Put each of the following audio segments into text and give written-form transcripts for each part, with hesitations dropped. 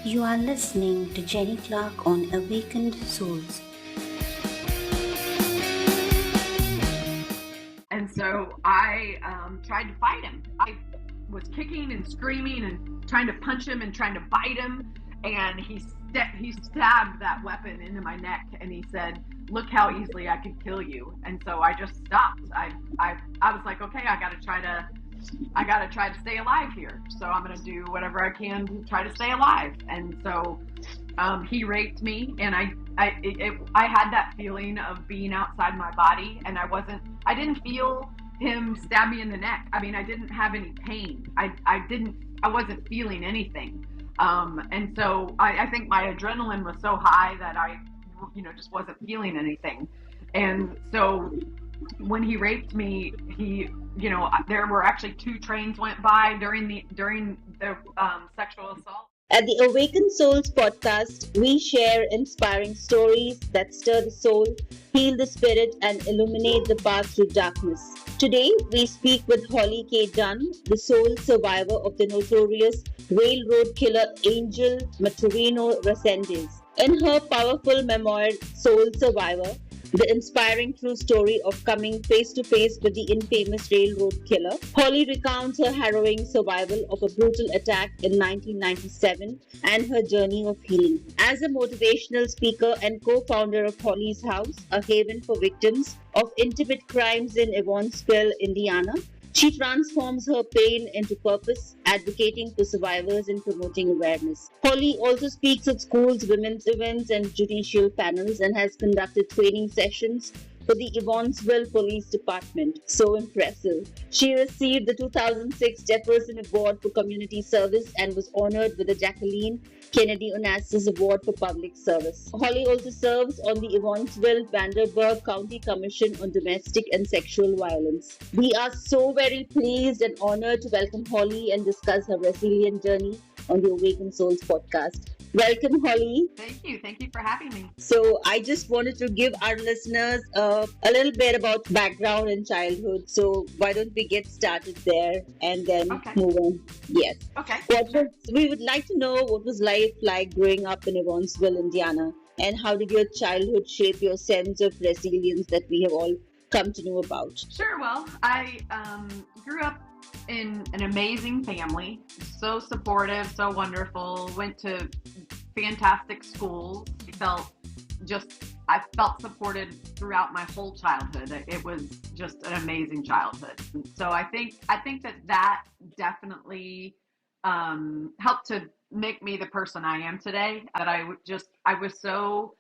You are listening to Jenny Clark on Awakened Souls. And so I tried to fight him. I was kicking and screaming and trying to punch him and trying to bite him. And he stabbed that weapon into my neck and he said, "Look how easily I could kill you." And so I just stopped. I was like, okay, I gotta try to stay alive here. So I'm gonna do whatever I can to try to stay alive. And so he raped me, and I had that feeling of being outside my body, and I didn't feel him stab me in the neck. I mean, I didn't have any pain. I wasn't feeling anything. And so I think my adrenaline was so high that I, just wasn't feeling anything. And so when he raped me, there were actually 2 trains went by during the sexual assault. At the Awakened Souls podcast, we share inspiring stories that stir the soul, heal the spirit, and illuminate the path through darkness. Today, we speak with Holly K. Dunn, the sole survivor of the notorious railroad killer angel Maturino Resendiz. In her powerful memoir, Soul Survivor, the inspiring true story of coming face to face with the infamous railroad killer, Holly recounts her harrowing survival of a brutal attack in 1997 and her journey of healing. As a motivational speaker and co-founder of Holly's House, a haven for victims of intimate crimes in Evansville, Indiana, she transforms her pain into purpose, advocating for survivors and promoting awareness. Holly also speaks at schools, women's events, and judicial panels and has conducted training sessions for the Evansville Police Department. So impressive. She received the 2006 Jefferson Award for Community Service and was honored with the Jacqueline Kennedy Onassis Award for Public Service. Holly also serves on the Evansville Vanderburgh County Commission on Domestic and Sexual Violence. We are so very pleased and honored to welcome Holly and discuss her resilient journey on the Awakened Souls podcast. Welcome, Holly. Thank you. Thank you for having me. So I just wanted to give our listeners a little bit about background and childhood. So why don't we get started there and then move on? Yes. Okay. We would like to know what was life like growing up in Evansville, Indiana, and how did your childhood shape your sense of resilience that we have all come to know about? Sure. Well, I grew up in an amazing family, so supportive, so wonderful, went to fantastic schools. I felt supported throughout my whole childhood. It was just an amazing childhood. So I think that definitely helped to make me the person I am today. That I was so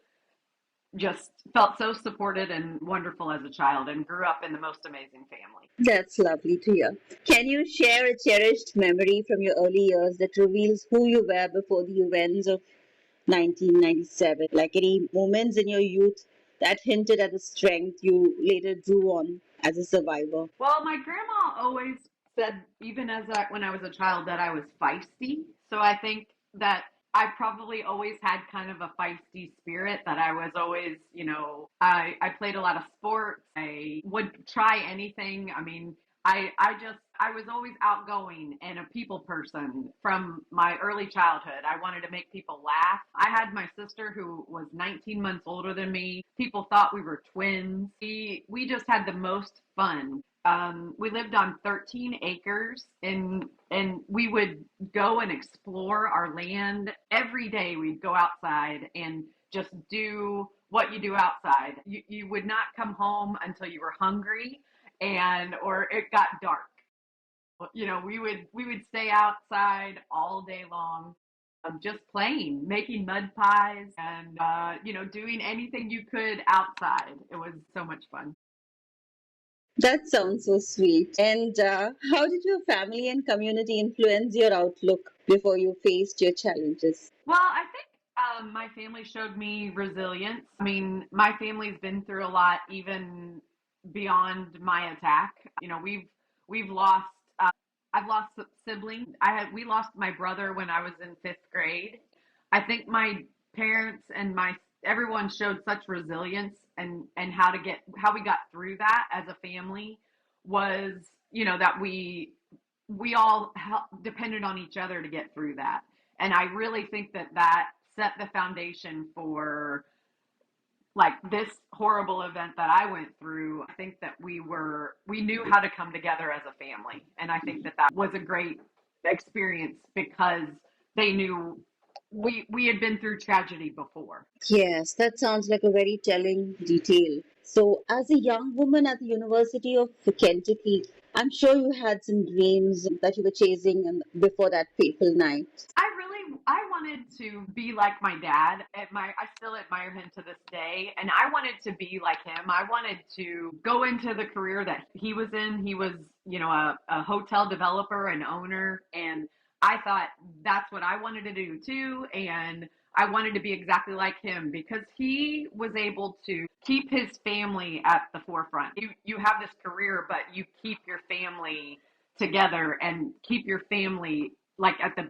just felt so supported and wonderful as a child and grew up in the most amazing family. That's lovely to hear. Can you share a cherished memory from your early years that reveals who you were before the events of 1997? Like any moments in your youth that hinted at the strength you later drew on as a survivor? Well, my grandma always said, even when I was a child, that I was feisty. So I think that I probably always had kind of a feisty spirit, that I was always, I played a lot of sports. I would try anything. I mean, I was always outgoing and a people person from my early childhood. I wanted to make people laugh. I had my sister who was 19 months older than me. People thought we were twins. We just had the most fun. We lived on 13 acres and we would go and explore our land. Every day we'd go outside and just do what you do outside. You would not come home until you were hungry or it got dark. We would stay outside all day long, just playing, making mud pies and, doing anything you could outside. It was so much fun. That sounds so sweet. And how did your family and community influence your outlook before you faced your challenges? Well, I think my family showed me resilience. I mean, my family's been through a lot, even beyond my attack. We've lost. I've lost siblings. We lost my brother when I was in 5th grade. I think my parents and everyone showed such resilience and how we got through that as a family was, that we all depended on each other to get through that. And I really think that set the foundation for like this horrible event that I went through. I think that we knew how to come together as a family. And I think that was a great experience because they knew we had been through tragedy before. Yes, that sounds like a very telling detail. So, as a young woman at the University of Kentucky, I'm sure you had some dreams that you were chasing before that fateful night. I wanted to be like my dad. I still admire him to this day, and I wanted to be like him. I wanted to go into the career that he was in. He was, a hotel developer and owner, and I thought that's what I wanted to do too. And I wanted to be exactly like him because he was able to keep his family at the forefront. You have this career, but you keep your family together and keep your family like at the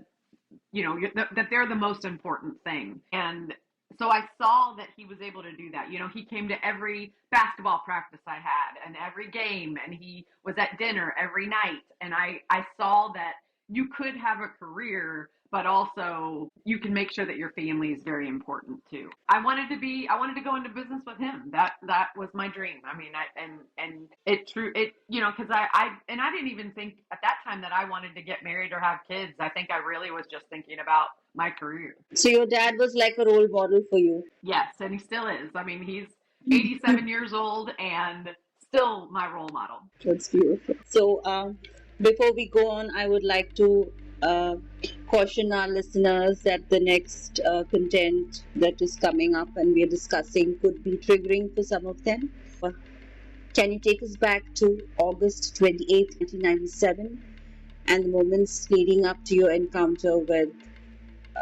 that they're the most important thing. And so I saw that he was able to do that. He came to every basketball practice I had and every game, and he was at dinner every night. And I saw that you could have a career, but also you can make sure that your family is very important too. I wanted to go into business with him. That was my dream. I mean, because I didn't even think at that time that I wanted to get married or have kids. I think I really was just thinking about my career. So your dad was like a role model for you. Yes, and he still is. I mean, he's 87 years old and still my role model. That's beautiful. So before we go on, I would like to caution our listeners that the next content that is coming up and we are discussing could be triggering for some of them. Can you take us back to August 28, 1997 and the moments leading up to your encounter with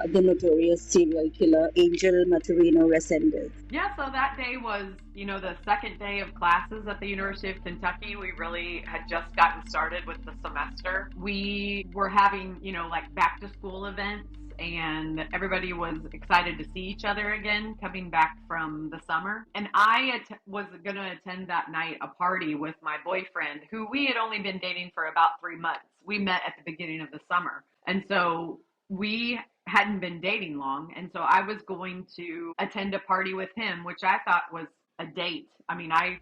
the notorious serial killer, Angel Maturino Resendiz? Yeah, so that day was, the second day of classes at the University of Kentucky. We really had just gotten started with the semester. We were having, like back to school events, and everybody was excited to see each other again coming back from the summer. And I was going to attend that night a party with my boyfriend, who we had only been dating for about 3 months. We met at the beginning of the summer. And so we hadn't been dating long. And so I was going to attend a party with him, which I thought was a date. I mean, I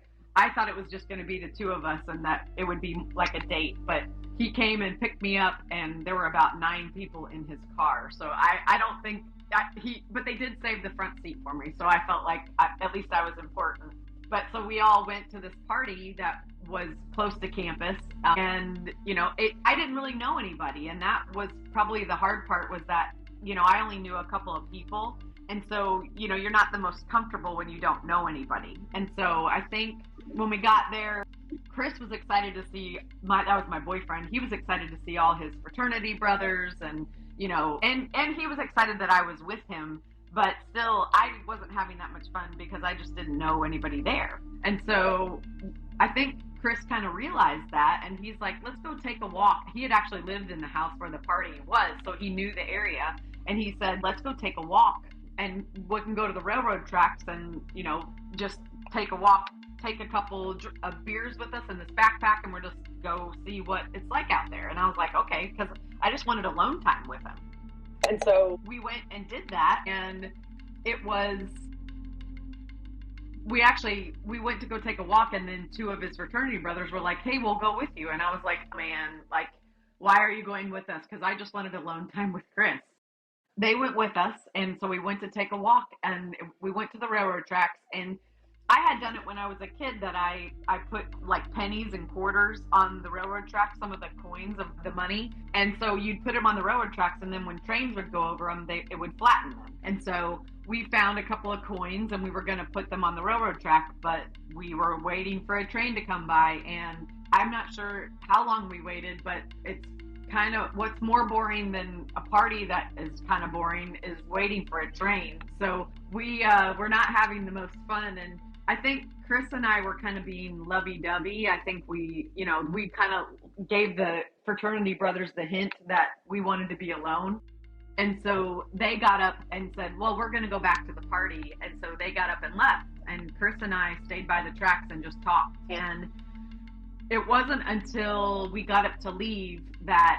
thought it was just going to be the two of us and that it would be like a date. But he came and picked me up, and there were about 9 people in his car. So I don't think that but they did save the front seat for me. So I felt like at least I was important. But so we all went to this party that was close to campus, and I didn't really know anybody, and that was probably the hard part, was that I only knew a couple of people, and so you're not the most comfortable when you don't know anybody. And so I think when we got there, Chris was excited to see that was my boyfriend. He was excited to see all his fraternity brothers, and and he was excited that I was with him. But still, I wasn't having that much fun because I just didn't know anybody there. And so I think Chris kind of realized that, and he's like, let's go take a walk. He had actually lived in the house where the party was, so he knew the area. And he said, let's go take a walk, and we can go to the railroad tracks and, just take a walk, take a couple of beers with us in this backpack, and we'll just go see what it's like out there. And I was like, okay, because I just wanted alone time with him. And so we went and did that, and it was, we went to go take a walk, and then 2 of his fraternity brothers were like, hey, we'll go with you. And I was like, man, like, why are you going with us? Because I just wanted alone time with Chris. They went with us, and so we went to take a walk, and we went to the railroad tracks, and I had done it when I was a kid, that I put like pennies and quarters on the railroad tracks, some of the coins of the money. And so you'd put them on the railroad tracks, and then when trains would go over them, it would flatten them. And so we found a couple of coins, and we were going to put them on the railroad track, but we were waiting for a train to come by. And I'm not sure how long we waited, but it's kind of, what's more boring than a party that is kind of boring is waiting for a train. So we were not having the most fun. And I think Chris and I were kind of being lovey-dovey. I think we kind of gave the fraternity brothers the hint that we wanted to be alone. And so they got up and said, well, we're going to go back to the party. And so they got up and left. And Chris and I stayed by the tracks and just talked. And it wasn't until we got up to leave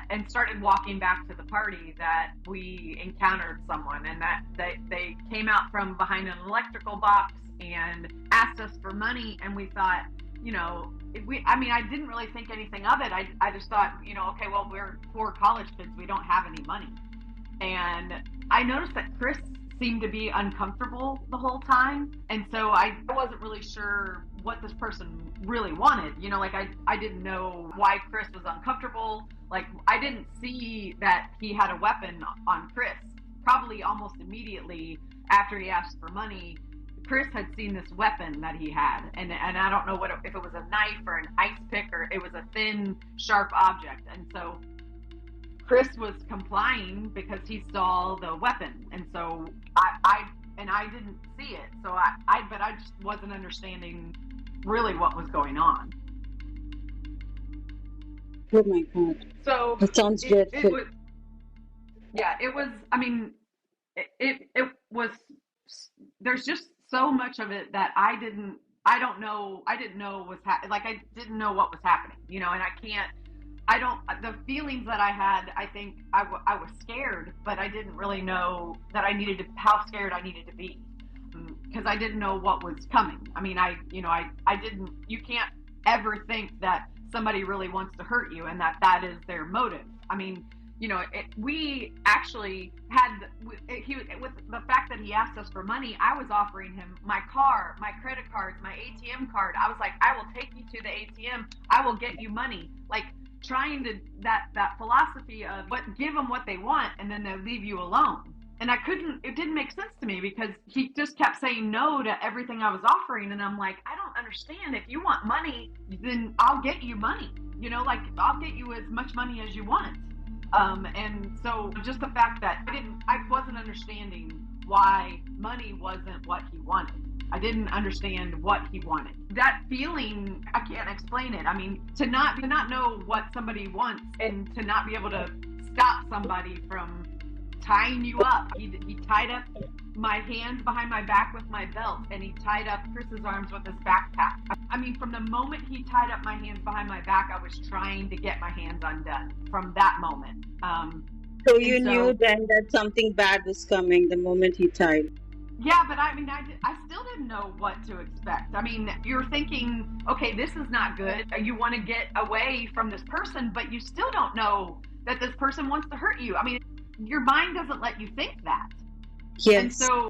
and started walking back to the party that we encountered someone, and that they came out from behind an electrical box and asked us for money. And we thought, I didn't really think anything of it. I just thought, okay, well, we're poor college kids. We don't have any money. And I noticed that Chris seemed to be uncomfortable the whole time. And so I wasn't really sure what this person really wanted. I didn't know why Chris was uncomfortable. I didn't see that he had a weapon on Chris. Probably almost immediately after he asked for money, Chris had seen this weapon that he had. And I don't know if it was a knife or an ice pick, or it was a thin, sharp object. And so Chris was complying because he saw the weapon. And so I didn't see it. So but I just wasn't understanding really what was going on. Oh my God. So that sounds dreadful. It was, there's just so much of it that I didn't know I didn't know what was happening, the feelings that I had, I think I was scared, but I didn't really know that how scared I needed to be, because I didn't know what was coming. You can't ever think that somebody really wants to hurt you and that is their motive. We actually had, with the fact that he asked us for money, I was offering him my car, my credit cards, my ATM card. I was like, I will take you to the ATM. I will get you money. Trying to, that philosophy of give them what they want and then they'll leave you alone. And it didn't make sense to me because he just kept saying no to everything I was offering. And I'm like, I don't understand. If you want money, then I'll get you money. I'll get you as much money as you want. And so just the fact that I wasn't understanding why money wasn't what he wanted. I didn't understand what he wanted. That feeling, I can't explain it. To not know what somebody wants and to not be able to stop somebody from tying you up. He tied up my hands behind my back with my belt, and he tied up Chris's arms with his backpack. From the moment he tied up my hands behind my back, I was trying to get my hands undone from that moment. So you knew then that something bad was coming the moment he tied. Yeah, but I still didn't know what to expect. You're thinking, okay, this is not good. You want to get away from this person, but you still don't know that this person wants to hurt you. Your mind doesn't let you think that. Yes. And so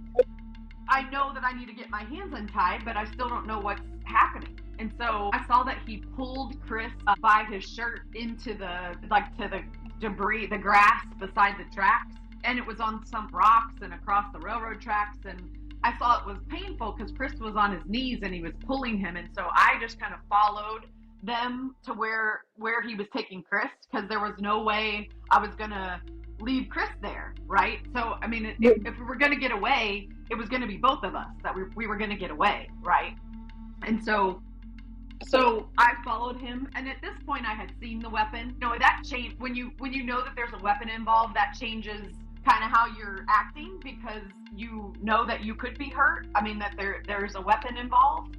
I know that I need to get my hands untied, but I still don't know what's happening. And so I saw that he pulled Chris by his shirt into to the debris, the grass beside the tracks. And it was on some rocks and across the railroad tracks. And I saw it was painful because Chris was on his knees and he was pulling him. And so I just kind of followed them to where he was taking Chris, because there was no way I was going to leave Chris there, right? So, if we were going to get away, it was going to be both of us that we were going to get away, right? And so I followed him, and at this point I had seen the weapon. That changed when you know that there's a weapon involved. That changes kind of how you're acting, because you know that you could be hurt. That there's a weapon involved.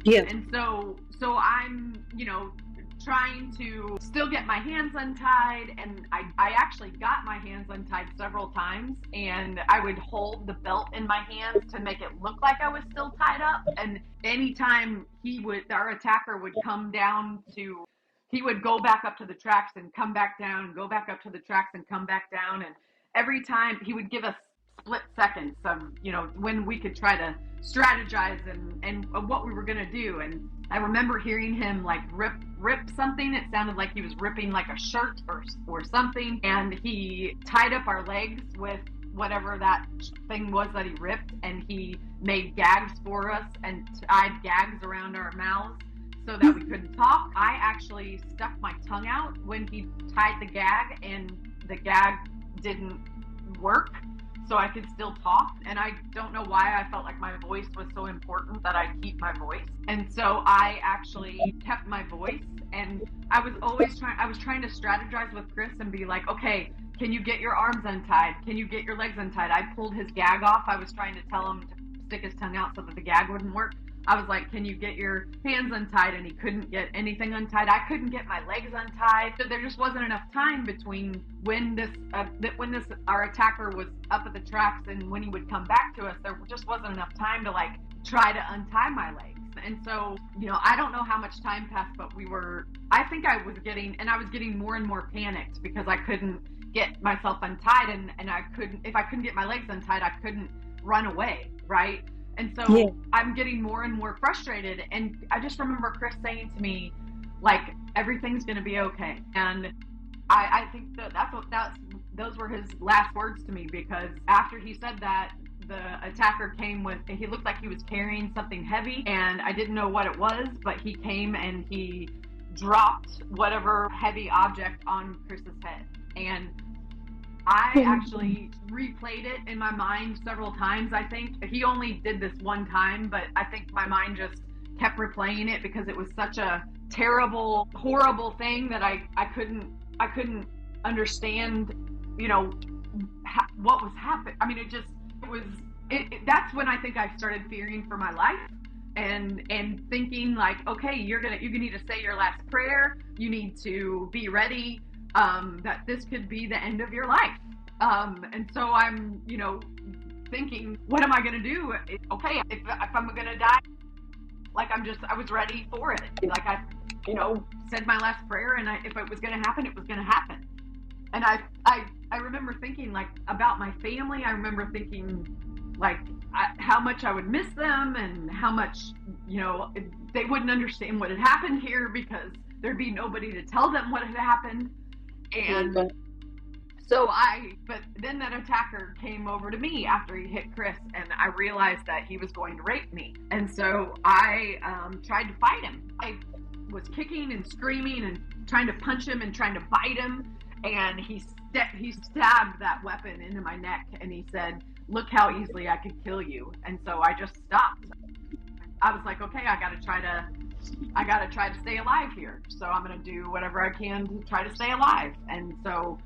Yeah. And so I'm, trying to still get my hands untied, and I actually got my hands untied several times, and I would hold the belt in my hands to make it look like I was still tied up. And anytime our attacker would come down he would go back up to the tracks and come back down, go back up to the tracks and come back down. And every time he would give us split seconds of, when we could try to strategize and what we were going to do. And I remember hearing him rip something. It sounded like he was ripping like a shirt or something. And he tied up our legs with whatever that thing was that he ripped. And he made gags for us and tied gags around our mouths so that we couldn't talk. I actually stuck my tongue out when he tied the gag, and the gag didn't work, so I could still talk. And I don't know why I felt like my voice was so important that I keep my voice. And so I actually kept my voice, and I was trying to strategize with Chris and be like, okay, can you get your arms untied? Can you get your legs untied? I pulled his gag off. I was trying to tell him to stick his tongue out so that the gag wouldn't work. I was like, can you get your hands untied? And he couldn't get anything untied. I couldn't get my legs untied. So there just wasn't enough time between when our attacker was up at the tracks and when he would come back to us. There just wasn't enough time to like try to untie my legs. And so, I don't know how much time passed, but I think I was getting more and more panicked because I couldn't get myself untied, and if I couldn't get my legs untied, I couldn't run away, right? And so I'm getting more and more frustrated, and I just remember Chris saying to me, like, everything's going to be okay. And I think those were his last words to me, because after he said that, the attacker came he looked like he was carrying something heavy, and I didn't know what it was, but he came and he dropped whatever heavy object on Chris's head. And I actually replayed it in my mind several times. I think he only did this one time, but I think my mind just kept replaying it because it was such a terrible, horrible thing that I couldn't understand, what was happening. I mean, that's when I think I started fearing for my life and thinking like, okay, you need to say your last prayer. You need to be ready, that this could be the end of your life. And so I'm, thinking, what am I going to do? Okay, if I'm going to die, like I was ready for it. Like I, said my last prayer, and if it was going to happen, it was going to happen. And I remember thinking like about my family. I remember thinking like how much I would miss them, and how much, they wouldn't understand what had happened here because there'd be nobody to tell them what had happened. And but then that attacker came over to me after he hit Chris, and I realized that he was going to rape me. And so I tried to fight him. I was kicking and screaming and trying to punch him and trying to bite him. And he stabbed that weapon into my neck, and he said, "Look how easily I could kill you." And so I just stopped. I was like, okay, I gotta try to stay alive here. So I'm gonna do whatever I can to try to stay alive. And so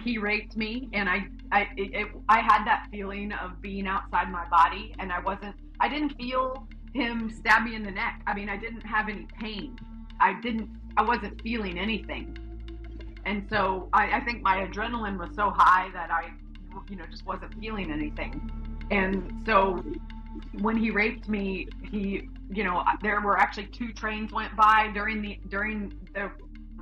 he raped me, and I had that feeling of being outside my body, and I didn't feel him stab me in the neck. I mean, I didn't have any pain. I wasn't feeling anything. And so I think my adrenaline was so high that I, just wasn't feeling anything. And so when he raped me, there were actually 2 trains went by during the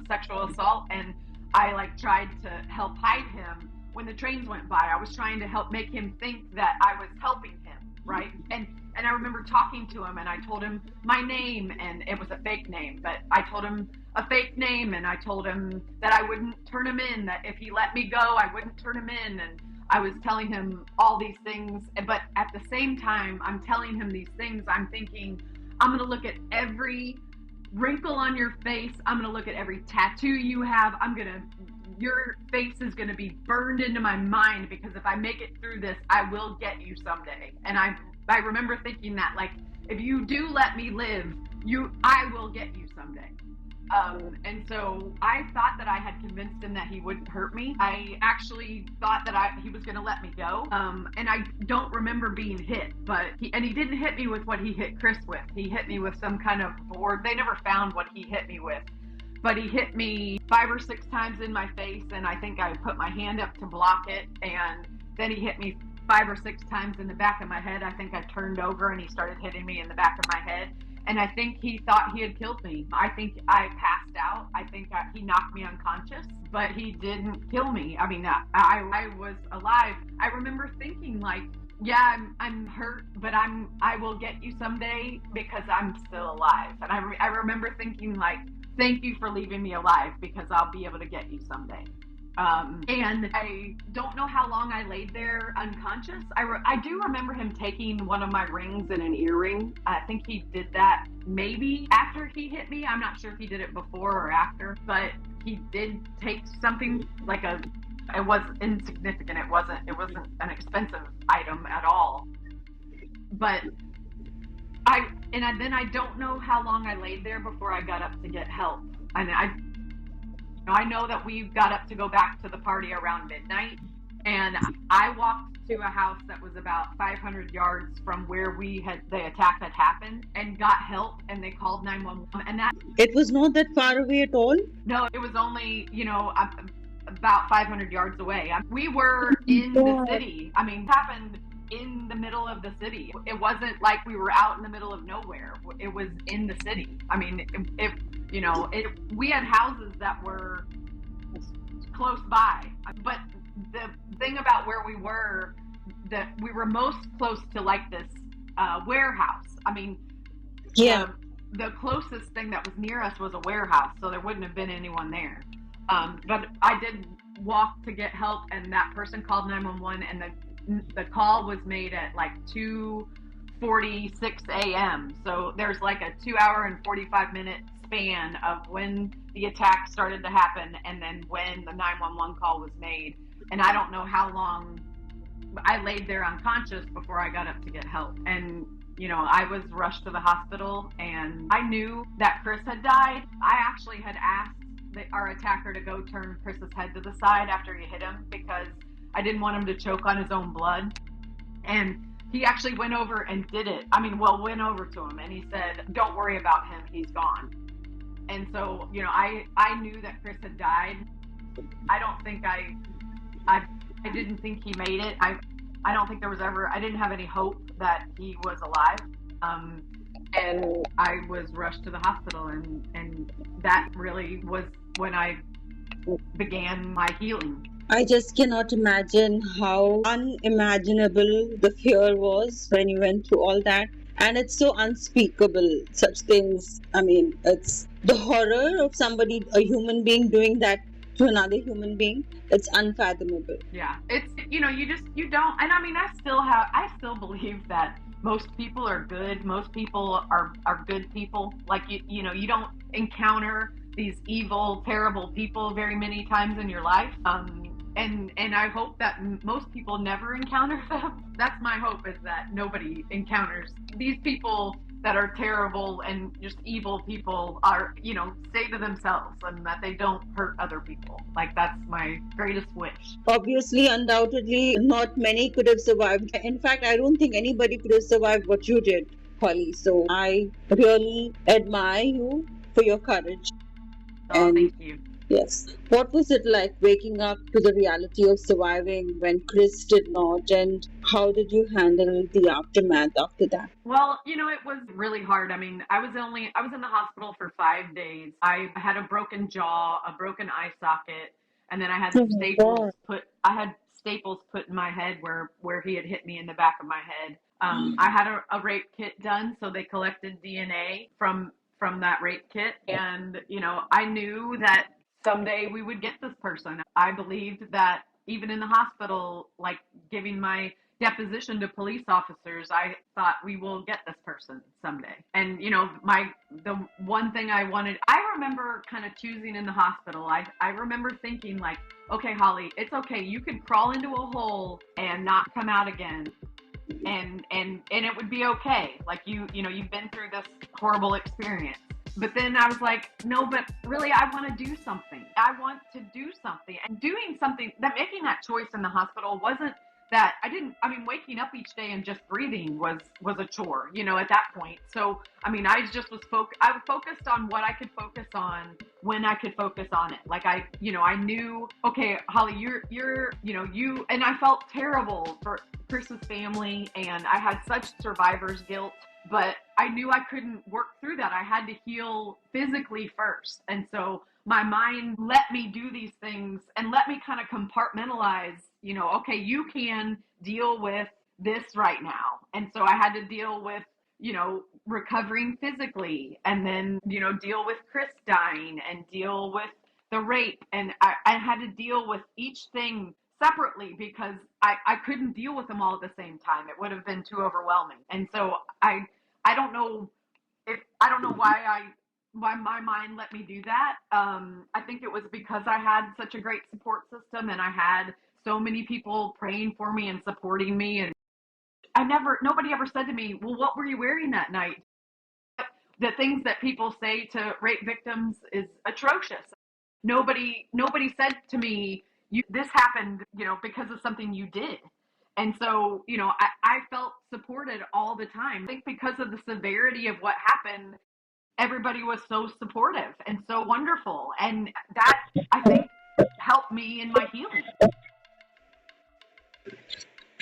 sexual assault, and I tried to help hide him. When the trains went by, I was trying to help make him think that I was helping him, right? And I remember talking to him, and I told him my name, and it was a fake name, but I told him a fake name, and I told him that I wouldn't turn him in, that if he let me go, I wouldn't turn him in. And I was telling him all these things, but at the same time I'm telling him these things, I'm thinking, I'm going to look at every wrinkle on your face. I'm going to look at every tattoo you have. Your face is going to be burned into my mind, because if I make it through this, I will get you someday. And I remember thinking that, like, if you do let me live, I will get you someday. And so I thought that I had convinced him that he wouldn't hurt me. I actually thought that he was going to let me go. And I don't remember being hit, he didn't hit me with what he hit Chris with. He hit me with some kind of board. They never found what he hit me with, but he hit me 5 or 6 times in my face. And I think I put my hand up to block it. And then he hit me 5 or 6 times in the back of my head. I think I turned over, and he started hitting me in the back of my head. And I think he thought he had killed me. I think I passed out. I think he knocked me unconscious, but he didn't kill me. I mean, I was alive. I remember thinking like, yeah, I'm hurt, but I will get you someday because I'm still alive. And I remember thinking like, thank you for leaving me alive, because I'll be able to get you someday. And I don't know how long I laid there unconscious. I do remember him taking one of my rings and an earring. I think he did that maybe after he hit me. I'm not sure if he did it before or after, but he did take something like it was insignificant. It wasn't an expensive item at all. But then I don't know how long I laid there before I got up to get help. And I know that we got up to go back to the party around midnight, And I walked to a house that was about 500 yards from where the attack had happened, and got help, and they called 911. And that, It was not that far away at all. no, it was only, about 500 yards away. We were in the city. I mean, it happened in the middle of the city. It wasn't like we were out in the middle of nowhere. It was in the city. I mean, we had houses that were close by, but the thing about where we were, that we were most close to like this warehouse. I mean, Yeah. the closest thing that was near us was a warehouse, so there wouldn't have been anyone there. But I did walk to get help, and that person called 911, and the call was made at like 2:46 a.m. So there's like a 2-hour and 45-minute span of when the attack started to happen and then when the 911 call was made. And I don't know how long I laid there unconscious before I got up to get help. And I was rushed to the hospital, and I knew that Chris had died. I actually had asked our attacker to go turn Chris's head to the side after he hit him, because I didn't want him to choke on his own blood. And he actually went over and did it. Went over to him, and he said, "Don't worry about him, he's gone." And so, I knew that Chris had died. I don't think I didn't think he made it. I don't think I didn't have any hope that he was alive. And I was rushed to the hospital, and that really was when I began my healing. I just cannot imagine how unimaginable the fear was when you went through all that. And it's so unspeakable, such things. I mean, it's the horror of a human being doing that to another human being. It's unfathomable. Yeah, it's, you don't, and I still believe that most people are good. Most people are good people. Like, you don't encounter these evil, terrible people very many times in your life. And I hope that most people never encounter them. That's my hope, is that nobody encounters these people that are terrible and just evil people, are, stay to themselves, and that they don't hurt other people. Like, that's my greatest wish. Obviously, undoubtedly, not many could have survived. In fact, I don't think anybody could have survived what you did, Holly. So I really admire you for your courage. Oh, thank you. Yes. What was it like waking up to the reality of surviving when Chris did not, and how did you handle the aftermath after that? Well, it was really hard. I mean, I was in the hospital for 5 days. I had a broken jaw, a broken eye socket, and then I had staples put in my head where he had hit me in the back of my head. I had a rape kit done, so they collected DNA from that rape kit, and I knew that someday we would get this person. I believed that even in the hospital, like giving my deposition to police officers, I thought, we will get this person someday. And the one thing I remember kind of choosing in the hospital, I remember thinking, like, okay, Holly, it's okay, you could crawl into a hole and not come out again, and it would be okay. Like, you've been through this horrible experience. But then I was like, no, but really, I want to do something. I want to do something. And doing something, making that choice in the hospital wasn't that waking up each day and just breathing was a chore, at that point. So, I just was I was focused on what I could focus on when I could focus on it. Like, I knew, okay, Holly, you're, and I felt terrible for Chris's family, and I had such survivor's guilt. But I knew I couldn't work through that. I had to heal physically first. And so my mind let me do these things and let me kind of compartmentalize, okay, you can deal with this right now. And so I had to deal with, recovering physically, and then, deal with Chris dying, and deal with the rape. And I had to deal with each thing separately, because I couldn't deal with them all at the same time. It would have been too overwhelming. And so I don't know why my mind let me do that. I think it was because I had such a great support system, and I had so many people praying for me and supporting me. And nobody ever said to me, well, what were you wearing that night? The things that people say to rape victims is atrocious. Nobody said to me, this happened, because of something you did. And so, I felt supported all the time. I think because of the severity of what happened, everybody was so supportive and so wonderful. And that, I think, helped me in my healing.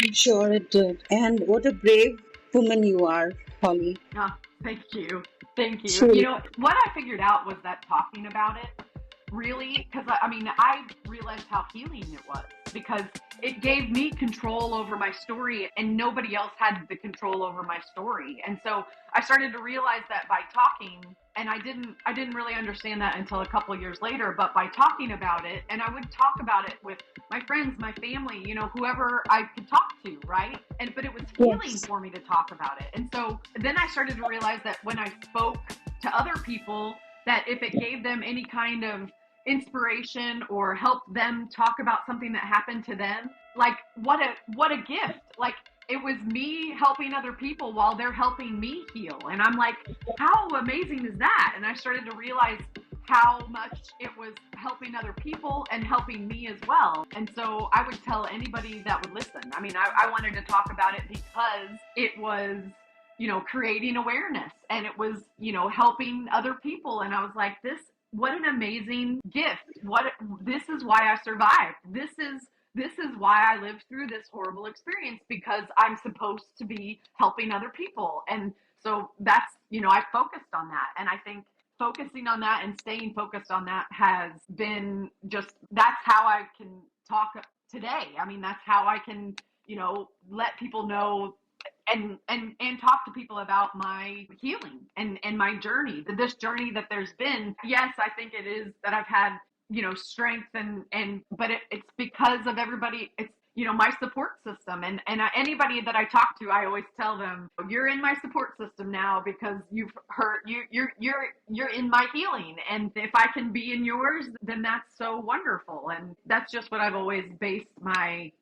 I'm sure it did. And what a brave woman you are, Holly. Oh, thank you. Thank you. Sure. What I figured out was that talking about it really, because I realized how healing it was, because it gave me control over my story and nobody else had the control over my story. And so I started to realize that by talking, and I didn't really understand that until a couple of years later, but by talking about it, and I would talk about it with my friends, my family, whoever I could talk to, right? But it was healing Yes. for me to talk about it. And so then I started to realize that when I spoke to other people, that if it gave them any kind of inspiration or helped them talk about something that happened to them, like what a gift. Like, it was me helping other people while they're helping me heal. And I'm like, how amazing is that? And I started to realize how much it was helping other people and helping me as well. And so I would tell anybody that would listen. I wanted to talk about it because it was, creating awareness, and it was, helping other people. And I was like, what an amazing gift. This is why I survived. This is why I lived through this horrible experience, because I'm supposed to be helping other people. And so that's, I focused on that. And I think focusing on that and staying focused on that has been that's how I can talk today. That's how I can, let people know and talk to people about my healing and my journey, this journey that there's been. Yes, I think it is that I've had, strength but it's because of everybody. It's, my support system, and anybody that I talk to, I always tell them, you're in my support system now because you've hurt, you're in my healing. And if I can be in yours, then that's so wonderful. And that's just what I've always based my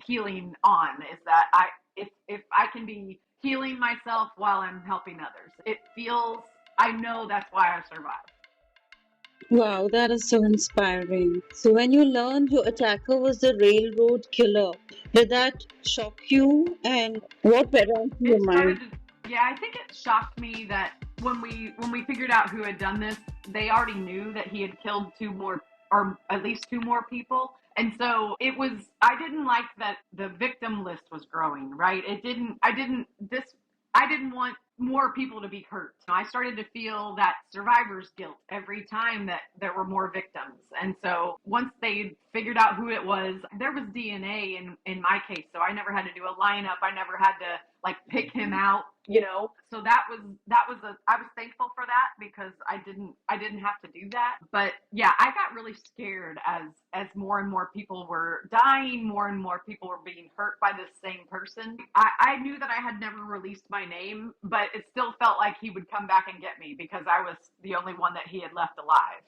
healing on, is that if I can be healing myself while I'm helping others, I know that's why I survived. Wow, that is so inspiring. So, when you learned your attacker was the railroad killer, did that shock you? And what went on through your mind? Yeah, I think it shocked me that when we figured out who had done this, they already knew that he had killed two more, or at least two more people. And so I didn't like that the victim list was growing, right? I didn't want more people to be hurt. I started to feel that survivor's guilt every time that there were more victims. And so once they figured out who it was, there was DNA in my case. So I never had to do a lineup. I never had to pick him out, So I was thankful for that, because I didn't have to do that. But yeah, I got really scared as more and more people were dying, more and more people were being hurt by this same person. I knew that I had never released my name, but it still felt like he would come back and get me, because I was the only one that he had left alive,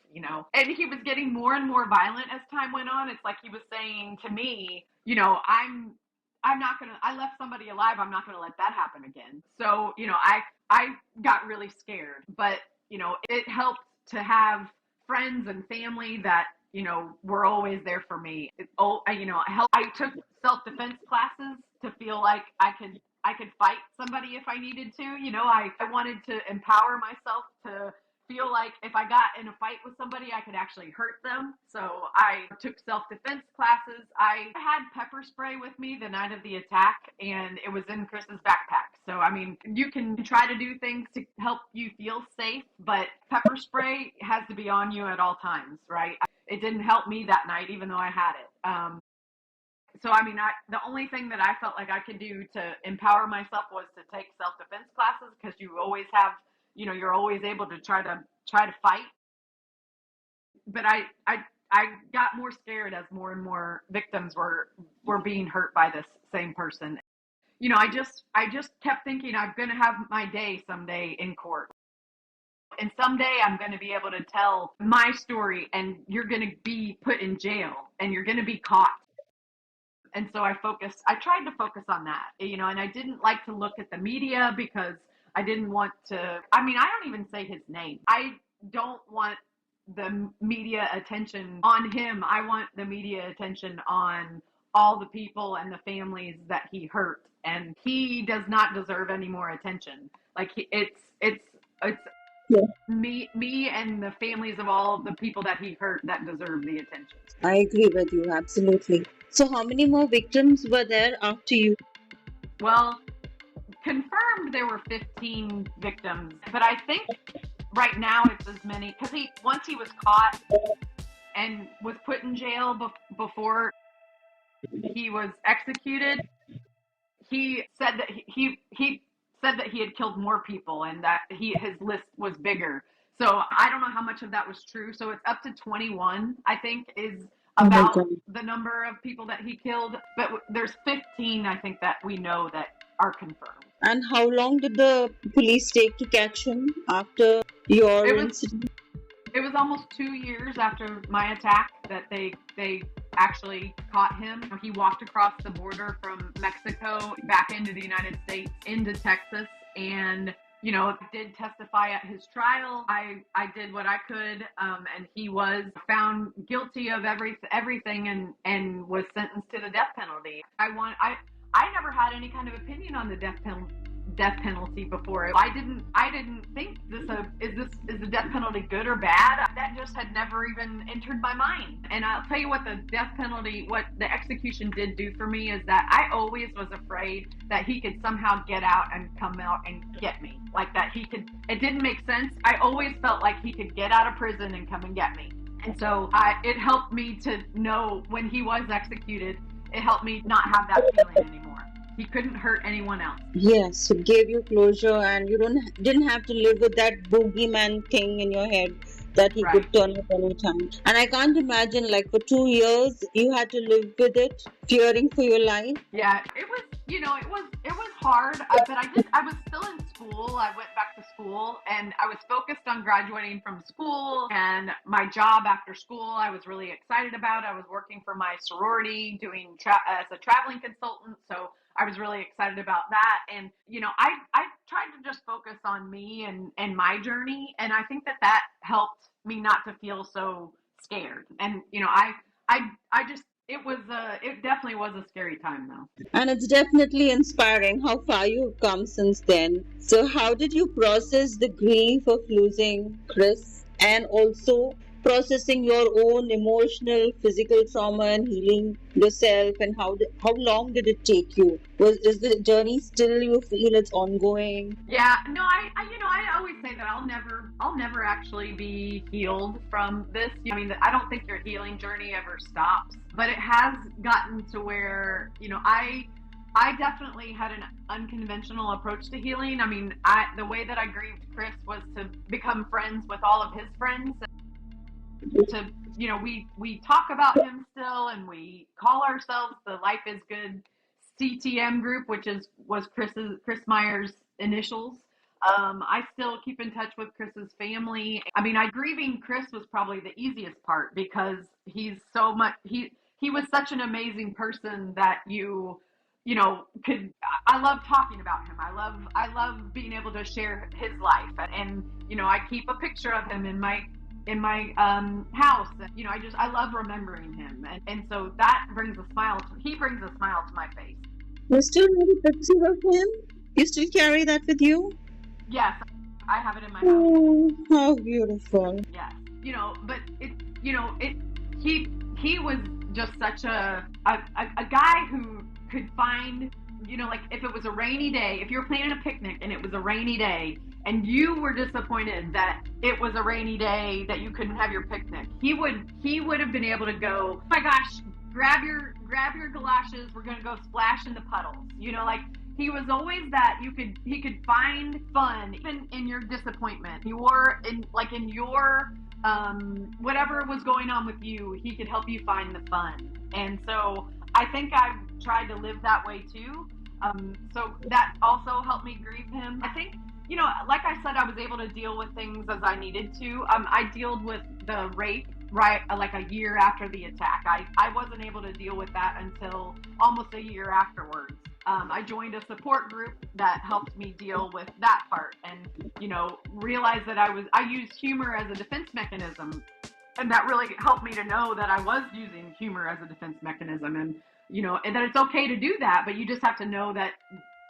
And he was getting more and more violent as time went on. It's like he was saying to me, I left somebody alive. I'm not going to let that happen again. So, I got really scared, but, it helped to have friends and family that, were always there for me. I took self-defense classes to feel like I could fight somebody if I needed to. I wanted to empower myself to feel like if I got in a fight with somebody, I could actually hurt them. So I took self-defense classes. I had pepper spray with me the night of the attack, and it was in Chris's backpack. So, you can try to do things to help you feel safe, but pepper spray has to be on you at all times, right? It didn't help me that night, even though I had it. So, the only thing that I felt like I could do to empower myself was to take self-defense classes, because you always have, you're always able to try to fight. But I got more scared as more and more victims were being hurt by this same person. I just kept thinking, I'm going to have my day someday in court. And someday I'm going to be able to tell my story, and you're going to be put in jail, and you're going to be caught. And so I tried to focus on that, and I didn't like to look at the media, because I didn't want to, I don't even say his name. I don't want the media attention on him. I want the media attention on all the people and the families that he hurt, and he does not deserve any more attention. Like it's Yeah. me and the families of all of the people that he hurt that deserve the attention. I agree with you, absolutely. So, how many more victims were there after you? Well, confirmed there were 15 victims, but I think right now it's as many because once he was caught and was put in jail before he was executed, he said that he said that he had killed more people and that his list was bigger. So I don't know how much of that was true. So it's up to 21, I think, is about the number of people that he killed. But there's 15, I think, that we know that are confirmed. And how long did the police take to catch him after your incident? It was almost 2 years after my attack that they actually caught him. He walked across the border from Mexico back into the United States, into Texas, and did testify at his trial. I did what I could, and he was found guilty of everything and was sentenced to the death penalty. I never had any kind of opinion on the death penalty before. I didn't think is the death penalty good or bad? That just had never even entered my mind. And I'll tell you what what the execution did do for me is that I always was afraid that he could somehow get out and come out and get me. Like that it didn't make sense. I always felt like he could get out of prison and come and get me. And so it helped me to know when he was executed, it helped me not have that feeling anymore. He couldn't hurt anyone else. Yes, it gave you closure, and you didn't have to live with that boogeyman thing in your head that he could turn up any time. And I can't imagine, like, for 2 years you had to live with it, fearing for your life. Yeah, it was hard, but I was still in school. I went back to school, and I was focused on graduating from school, and my job after school I was really excited about. I was working for my sorority, doing as a traveling consultant, so I was really excited about that. And, I tried to just focus on me and my journey. And I think that helped me not to feel so scared. And, it definitely was a scary time though. And it's definitely inspiring how far you've come since then. So how did you process the grief of losing Chris and also processing your own emotional, physical trauma and healing yourself, and how long did it take you? Is the journey still, you feel it's ongoing? Yeah, no, I always say that I'll never actually be healed from this. I mean, I don't think your healing journey ever stops, but it has gotten to where, I definitely had an unconventional approach to healing. I mean, the way that I grieved Chris was to become friends with all of his friends. We talk about him still, and we call ourselves the Life is Good CTM group, which was Chris Meyer's initials. I still keep in touch with Chris's family. I mean, grieving Chris was probably the easiest part because he was such an amazing person that I love talking about him. I love being able to share his life, and I keep a picture of him in my house. I love remembering him, and so that brings a smile. He brings a smile to my face. You still have a picture of him? You still carry that with you? Yes, I have it in my house. Oh, how beautiful! Yes, but he was just such a guy who could find, like if it was a rainy day, if you were planning a picnic and it was a rainy day, and you were disappointed that it was a rainy day that you couldn't have your picnic, he would have been able to go, oh my gosh, grab your galoshes, we're gonna go splash in the puddles. He was always that he could find fun even in your disappointment. In your whatever was going on with you, he could help you find the fun. And so I think I've tried to live that way too. So that also helped me grieve him. I think, like I said, I was able to deal with things as I needed to. I dealt with the rape like a year after the attack. I wasn't able to deal with that until almost a year afterwards. I joined a support group that helped me deal with that part, and realized that I used humor as a defense mechanism, and that really helped me to know that I was using humor as a defense mechanism, and and that it's okay to do that, but you just have to know that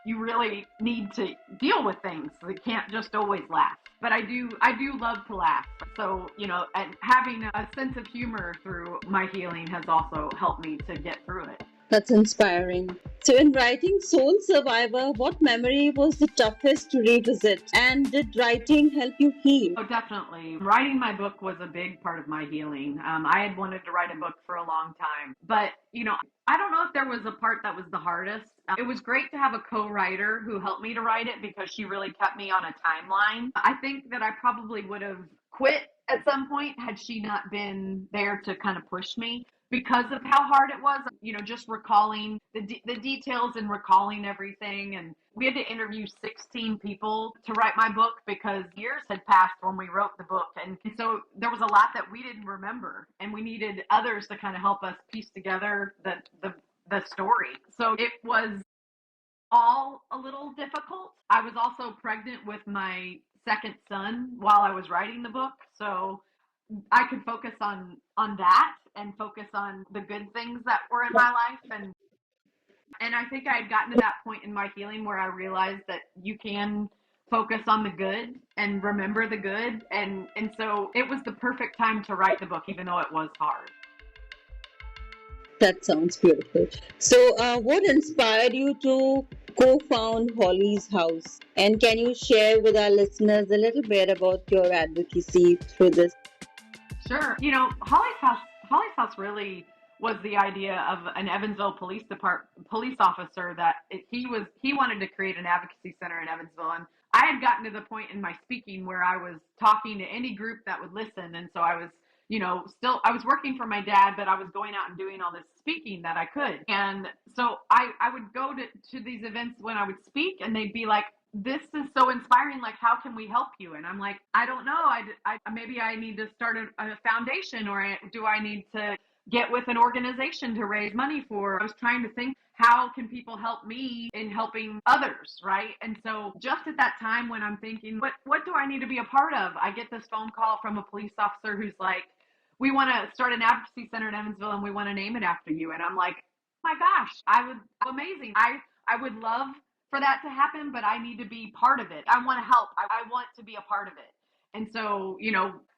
you really need to deal with things. So you can't just always laugh. But I do love to laugh. So, and having a sense of humor through my healing has also helped me to get through it. That's inspiring. So, in writing Soul Survivor, what memory was the toughest to revisit? And did writing help you heal? Oh, definitely. Writing my book was a big part of my healing. I had wanted to write a book for a long time. But, I don't know if there was a part that was the hardest. It was great to have a co-writer who helped me to write it because she really kept me on a timeline. I think that I probably would have quit at some point had she not been there to kind of push me, because of how hard it was, just recalling the details and recalling everything. And we had to interview 16 people to write my book because years had passed when we wrote the book. And so there was a lot that we didn't remember, and we needed others to kind of help us piece together the story. So it was all a little difficult. I was also pregnant with my second son while I was writing the book. So I could focus on that and focus on the good things that were in my life. And I think I had gotten to that point in my healing where I realized that you can focus on the good and remember the good. And so it was the perfect time to write the book, even though it was hard. That sounds beautiful. So, what inspired you to co-found Holly's House? And can you share with our listeners a little bit about your advocacy through this? Sure. Holly's House really was the idea of an Evansville Police officer that he wanted to create an advocacy center in Evansville. And I had gotten to the point in my speaking where I was talking to any group that would listen. And so I was, I was working for my dad, but I was going out and doing all this speaking that I could. And so I would go to these events when I would speak, and they'd be like, "This is so inspiring. Like, how can we help you?" And I'm like, "I don't know. Maybe I need to start a foundation, or do I need to get with an organization to raise money for?" I was trying to think, how can people help me in helping others, right? And so just at that time when I'm thinking, what do I need to be a part of? I get this phone call from a police officer who's like, "We want to start an advocacy center in Evansville, and we want to name it after you." And I'm like, "My gosh, amazing. I would love for that to happen, but I need to be part of it. I want to help. I want to be a part of it." And so,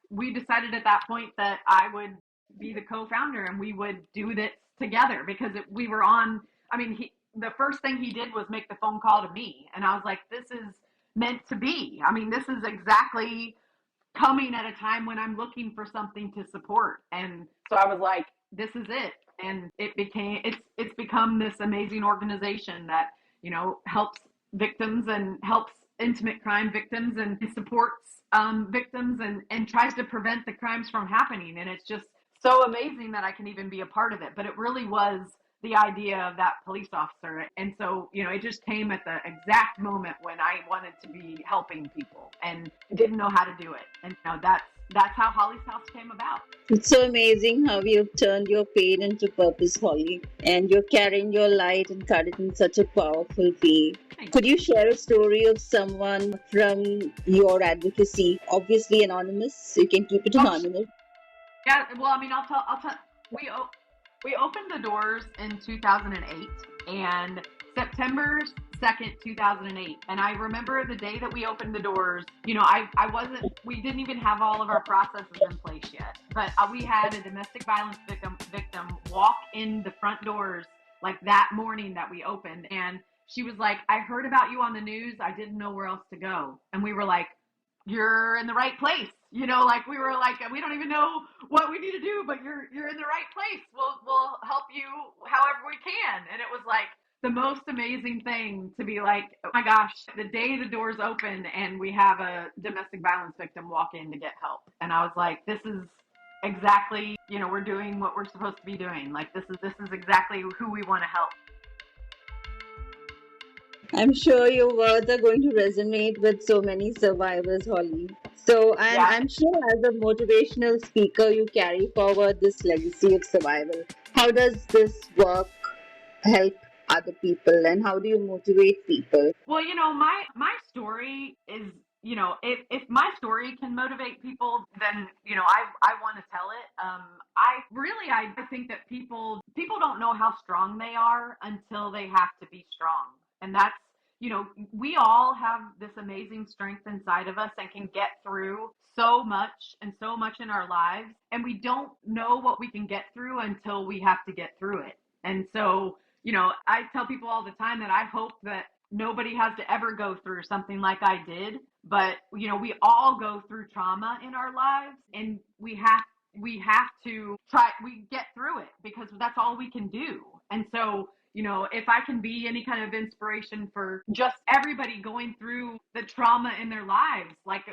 we decided at that point that I would be the co-founder and we would do this together, because we were on, the first thing he did was make the phone call to me. And I was like, this is meant to be. This is exactly coming at a time when I'm looking for something to support. And so I was like, this is it. And it's become this amazing organization that, helps victims and helps intimate crime victims and supports victims and tries to prevent the crimes from happening. And it's just so amazing that I can even be a part of it. But it really was the idea of that police officer. And so, it just came at the exact moment when I wanted to be helping people and didn't know how to do it. And that's how Holly's House came about. It's so amazing how you've turned your pain into purpose, Holly, and you're carrying your light and cut it in such a powerful way. Could you share a story of someone from your advocacy? Obviously anonymous, you can keep it anonymous. Yeah, well, I'll tell. We opened the doors in 2008, and September 2nd, 2008. And I remember the day that we opened the doors, we didn't even have all of our processes in place yet, but we had a domestic violence victim walk in the front doors like that morning that we opened. And she was like, "I heard about you on the news. I didn't know where else to go." And we were like, "You're in the right place." We were like, "We don't even know what we need to do, but you're in the right place. We'll help you however we can." And it was like the most amazing thing to be like, "Oh my gosh," the day the doors open and we have a domestic violence victim walk in to get help. And I was like, this is exactly, we're doing what we're supposed to be doing. Like, this is exactly who we want to help. I'm sure your words are going to resonate with so many survivors, Holly. So I'm sure as a motivational speaker, you carry forward this legacy of survival. How does this work help other people, and how do you motivate people? Well, my story is, if my story can motivate people, then I want to tell it. I think that people don't know how strong they are until they have to be strong, and that's we all have this amazing strength inside of us and can get through so much and so much in our lives, and we don't know what we can get through until we have to get through it. And so I tell people all the time that I hope that nobody has to ever go through something like I did. But, we all go through trauma in our lives, and we have to we get through it because that's all we can do. And so, if I can be any kind of inspiration for just everybody going through the trauma in their lives, like,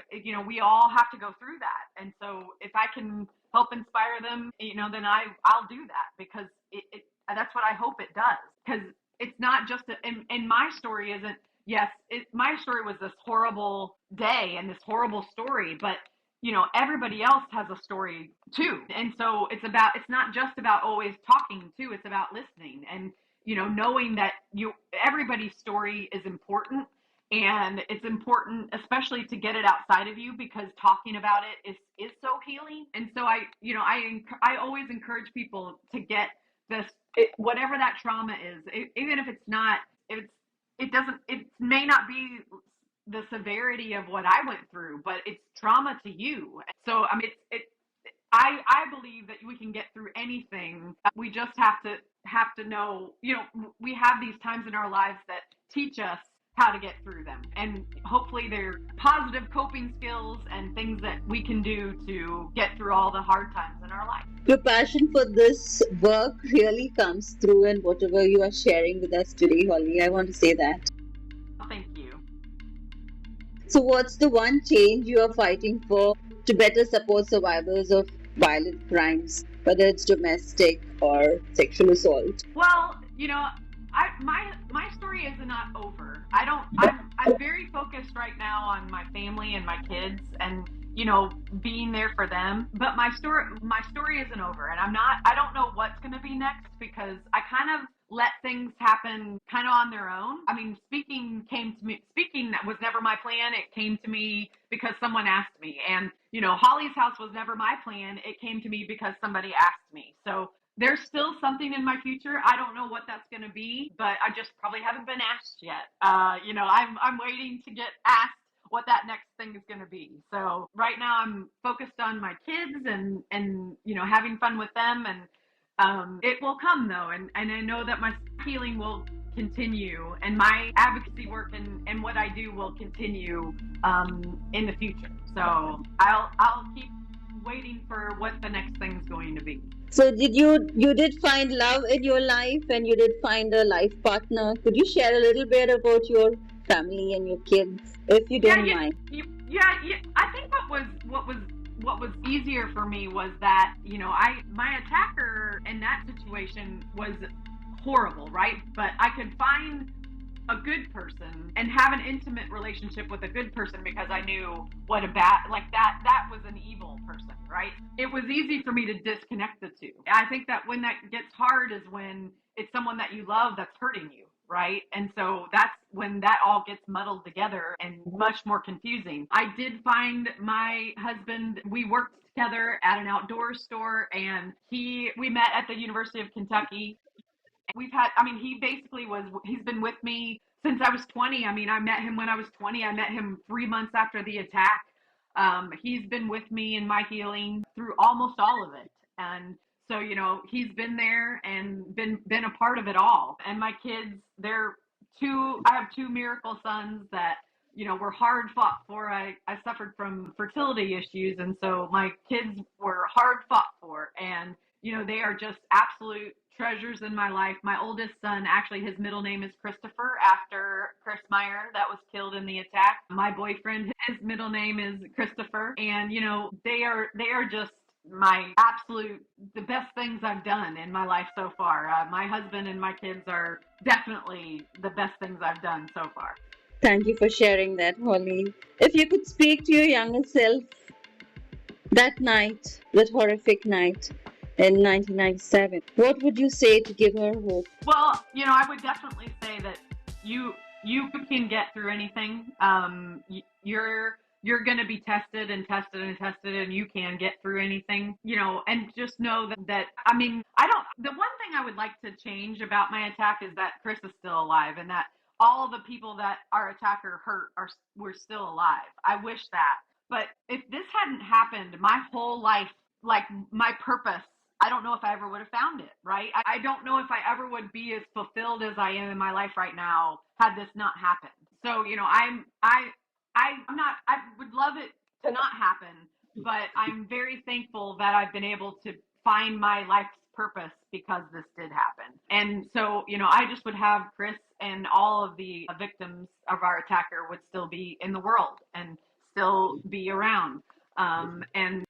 we all have to go through that. And so if I can help inspire them, then I'll do that, because that's what I hope it does. Because it's not just, and my story isn't, yes, my story was this horrible day and this horrible story, but everybody else has a story too. And so it's not just about always talking too, it's about listening and, knowing that everybody's story is important, and it's important, especially to get it outside of you, because talking about it is so healing. And so I always encourage people to get whatever that trauma is, even if it's not, it may not be the severity of what I went through, but it's trauma to you. So, I mean, I believe that we can get through anything. We just have to know, we have these times in our lives that teach us how to get through them. And hopefully they're positive coping skills and things that we can do to get through all the hard times in our life. Your passion for this work really comes through in whatever you are sharing with us today, Holly. I want to say that. Thank you. So what's the one change you are fighting for to better support survivors of violent crimes, whether it's domestic or sexual assault? Well, my story is not over. I'm very focused right now on my family and my kids and being there for them. But my story isn't over, and I don't know what's going to be next, because I kind of let things happen kind of on their own. I mean, speaking that was never my plan. It came to me because someone asked me. And Holly's House was never my plan. It came to me because somebody asked me. So there's still something in my future. I don't know what that's going to be, but I just probably haven't been asked yet. I'm waiting to get asked what that next thing is going to be. So right now I'm focused on my kids and having fun with them, and it will come though, and I know that my healing will continue, and my advocacy work and what I do will continue in the future. So I'll keep waiting for what the next thing's going to be. So you did find love in your life, and you did find a life partner. Could you share a little bit about your family and your kids, if you don't mind? I think what was easier for me was that my attacker in that situation was horrible, right? But I could find a good person and have an intimate relationship with a good person, because I knew what a bad, like that was an evil person, right? It was easy for me to disconnect the two. I think that when that gets hard is when it's someone that you love that's hurting you, right? And so that's when that all gets muddled together and much more confusing. I did find my husband. We worked together at an outdoor store, and we met at the University of Kentucky. He's been with me since I was 20. I mean, I met him when I was 20. I met him 3 months after the attack. He's been with me in my healing through almost all of it. And so, he's been there and been a part of it all. And my kids, I have two miracle sons that, were hard fought for. I suffered from fertility issues. And so my kids were hard fought for. And, they are just absolute treasures in my life. My oldest son, actually, his middle name is Christopher, after Chris Meyer that was killed in the attack. My boyfriend, his middle name is Christopher. And, they are just the best things I've done in my life so far. My husband and my kids are definitely the best things I've done so far. Thank you for sharing that, Holly. If you could speak to your younger self that night, that horrific night, in 1997. What would you say to give her hope? Well, I would definitely say that you can get through anything. You're going to be tested and tested and tested, and you can get through anything. And just know that I mean, I don't. The one thing I would like to change about my attack is that Chris is still alive, and that all the people that our attacker hurt were still alive. I wish that. But if this hadn't happened, my whole life, like my purpose, I don't know if I ever would have found it, right? I don't know if I ever would be as fulfilled as I am in my life right now had this not happened. So, I would love it to not happen, but I'm very thankful that I've been able to find my life's purpose because this did happen. And so, I just would have Chris and all of the victims of our attacker would still be in the world and still be around. And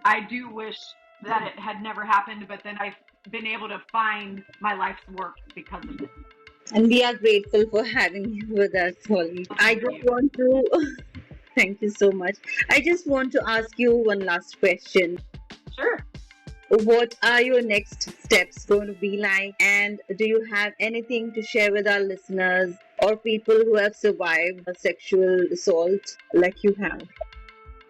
I do wish that it had never happened, but then I've been able to find my life's work because of it. And we are grateful for having you with us, Holly. Thank you so much. I just want to ask you one last question. Sure. What are your next steps going to be like? And do you have anything to share with our listeners or people who have survived a sexual assault like you have?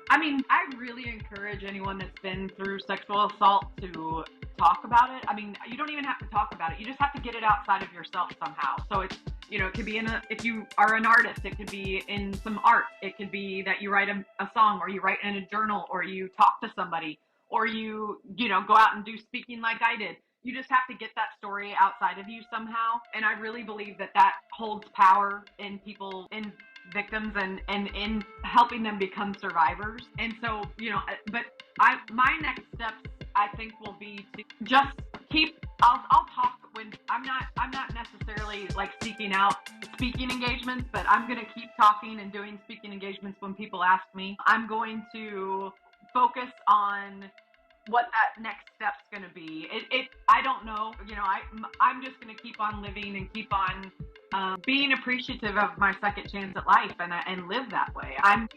I mean, I really encourage anyone that's been through sexual assault to talk about it. I mean, you don't even have to talk about it. You just have to get it outside of yourself somehow. So it's, it could be if you are an artist, it could be in some art. It could be that you write a song, or you write in a journal, or you talk to somebody, or you go out and do speaking like I did. You just have to get that story outside of you somehow. And I really believe that holds power in people, in victims, and in helping them become survivors. And so, my next steps, I think, will be to just I'll talk when I'm not necessarily like seeking out speaking engagements, but I'm going to keep talking and doing speaking engagements when people ask me. I'm going to focus on what that next step's going to be. I don't know. I'm just going to keep on living and keep on being appreciative of my second chance at life and live that way. I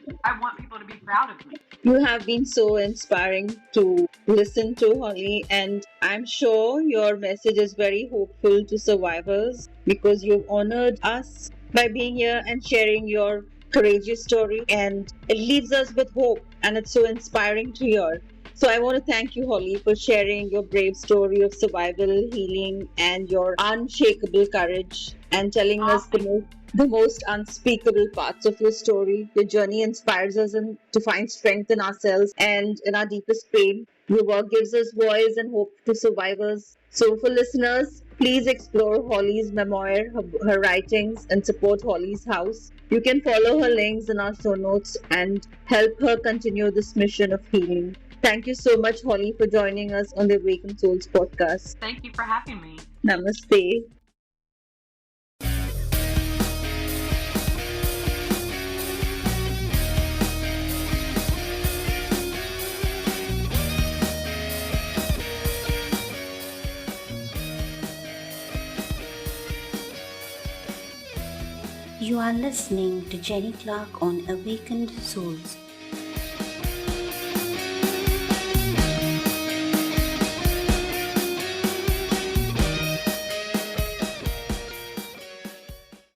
want people to be proud of me. You have been so inspiring to listen to, Holly, and I'm sure your message is very hopeful to survivors because you've honored us by being here and sharing your courageous story, and it leaves us with hope, and it's so inspiring to hear. So I want to thank you, Holly, for sharing your brave story of survival, healing, and your unshakable courage, and telling us the most unspeakable parts of your story. Your journey inspires us to find strength in ourselves and in our deepest pain. Your work gives us voice and hope to survivors. So for listeners, please explore Holly's memoir, her writings, and support Holly's house. You can follow her links in our show notes and help her continue this mission of healing. Thank you so much, Holly, for joining us on the Awakened Souls podcast. Thank you for having me. Namaste. You are listening to Jenny Clark on Awakened Souls.